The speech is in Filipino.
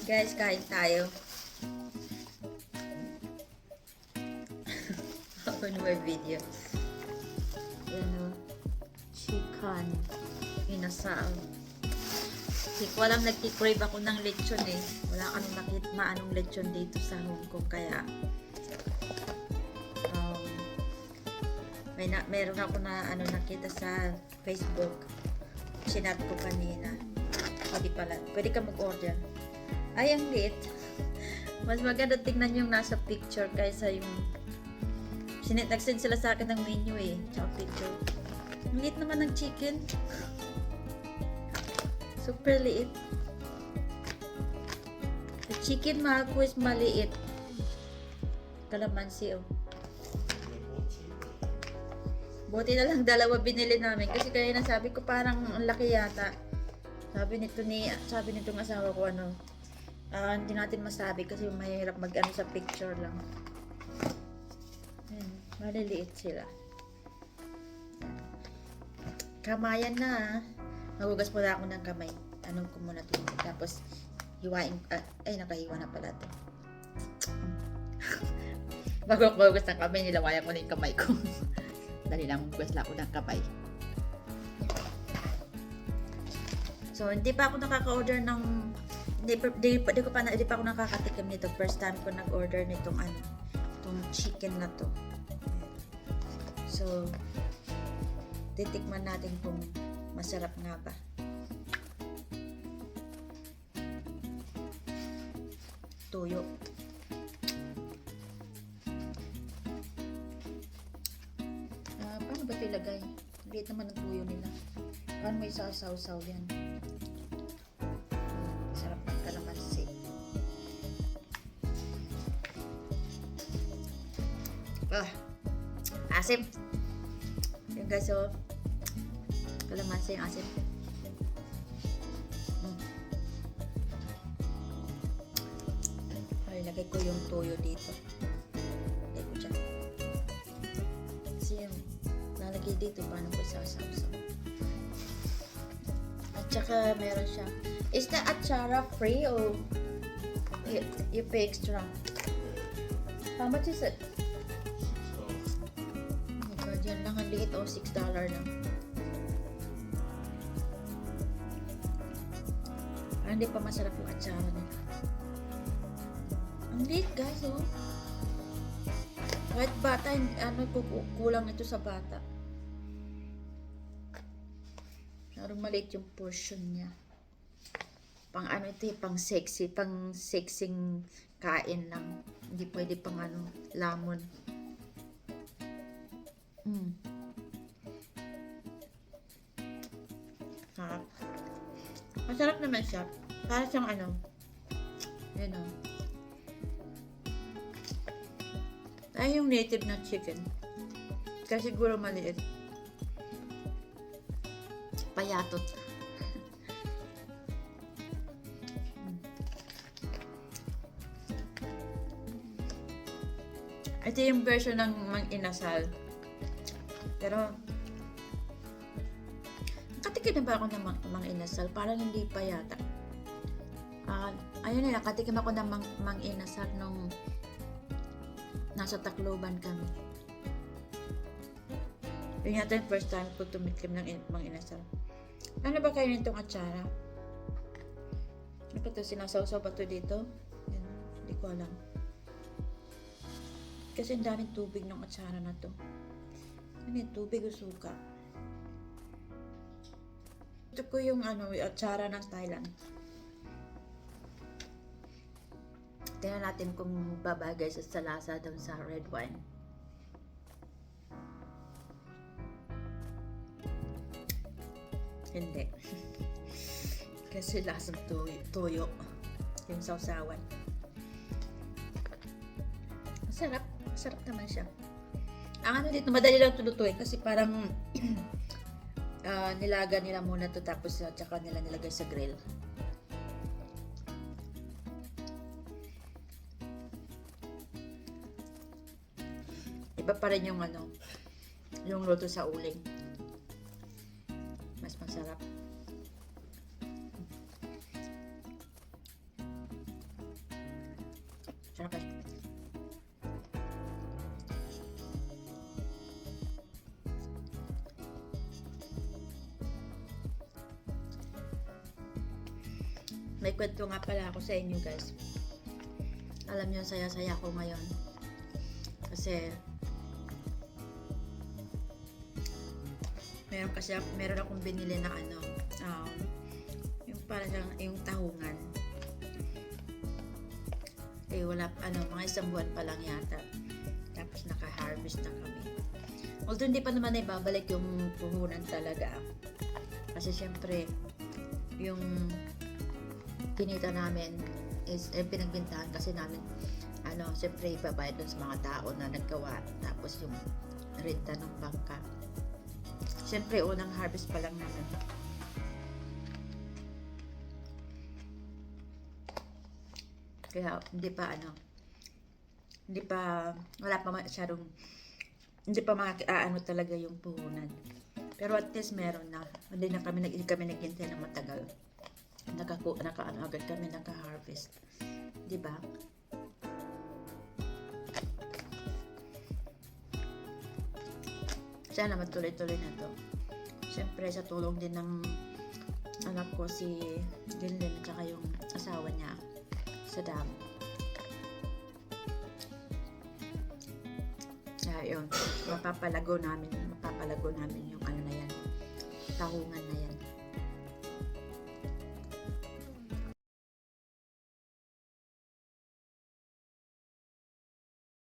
Guys, kain tayo. Open my video. Yan o. Chicken. Inasal. Hindi ko alam, nagkikrave ako ng lechon eh. Wala kang maanong lechon dito sa Hong Kong. Kaya, meron ako na nakita sa Facebook. Sinat ko kanina. Pwede ka mag-order. Ay, ang liit. Mas maganda tingnan yung nasa picture kaysa yung nag-send sila sa akin ng menu eh. Tsaka picture. Ang liit naman ng chicken. Super liit. The chicken mahal ko is maliit. Kalamansi oh. Buti na lang dalawa binili namin. Kasi kaya nasabi ko parang ang laki yata. Sabi nitong asawa ko hindi natin masabi kasi mahirap sa picture lang. Ayan, maliliit sila. Kamayan na. Magugas muna ako ng kamay. Anong ko muna ito. Tapos, hiwain. Ay, nakahiwa na pala ito. Bago ako magugas ng kamay, nilawayan ko na yung kamay ko. Dali lang, magugas lang ako ng kamay. So, hindi pa ako nakaka-order ng hindi pa ako nakakatikim nito. First time ko nag-order nitong itong chicken na to. So, titikman natin kung masarap nga ba. Tuyo. Paano ba ito ilagay? Liit naman ang tuyo nila. Paano may sasaw-saw yan? Sarap ng kalamansi. Asim. Yung guys, kalamansi yung asim. Ay, lagay ko yung tuyo dito. Lagay ko dyan. Kasi yung lalagay dito, paano ko sasaw-saw? At saka meron siya. Is the achara free or you pay extra? How much is it? Oh my God, yan lang ang liit $6 lang. Hindi pa masarap yung achara nila. Ang liit guys, oh. Kahit bata, kulang ito sa bata. Parang maliit yung portion niya. Pang ito pang sexy, pang sexing kain lang. Hindi pwede pang lamon. Sarap. Masarap naman siya. Para siyang yun o. Ay, yung native na chicken. Kasi siguro maliit. Payatot. Ito yung version ng Mang Inasal. Pero, nakatikim na ba ako ng Mang Inasal? Parang hindi pa yata. Ayun na, nakatikim ako ng Mang Inasal nung nasa Tacloban kami. Yun yata yung first time ko tumikim ng Mang Inasal. Ano ba kayo nitong atsara? Ano ba ito? Sinasawsaw ba ito dito? Yan, hindi ko alam. Kasi ang daming tubig ng atsara na to. Ano yung tubig o suka? Ito ko yung atsara ng Thailand. Tingnan natin kung babagay sa lasa daw sa red wine. Hindi. Kasi lasang tuyo. Yung sausawan. Masarap. Masarap naman siya. Ang dito, madali lang tulutuin kasi parang nilaga nila muna to tapos tsaka nila nilagay sa grill. Iba pa rin yung yung luto sa uling. Mas masarap. Sarap guys. May kwento nga pala ako sa inyo guys. Alam niyo, saya-saya ko ngayon. Kasi meron akong binili na yung parang yung tahungan. Wala mga isang buwan pa lang yata. Tapos naka-harvest na kami. Although hindi pa naman ibabalik yung puhunan talaga. Kasi syempre yung kinita namin is pinagbintahan kasi namin syempre ibabayad dun sa mga tao na naggawa, tapos yung renta ng bangka. Syempre unang harvest pa lang namin. Kaya wala pa masyadong, hindi pa talaga yung puhunan. Pero at least meron na. Hindi kami naghintay ng matagal. Agad kami naka-harvest. Diba? Sana matuloy-tuloy na to. Siyempre sa tulong din ng anak ko si Linlin at saka yung asawa niya sa dam. Yun, mapapalago namin yung na yan, tahungan na yan.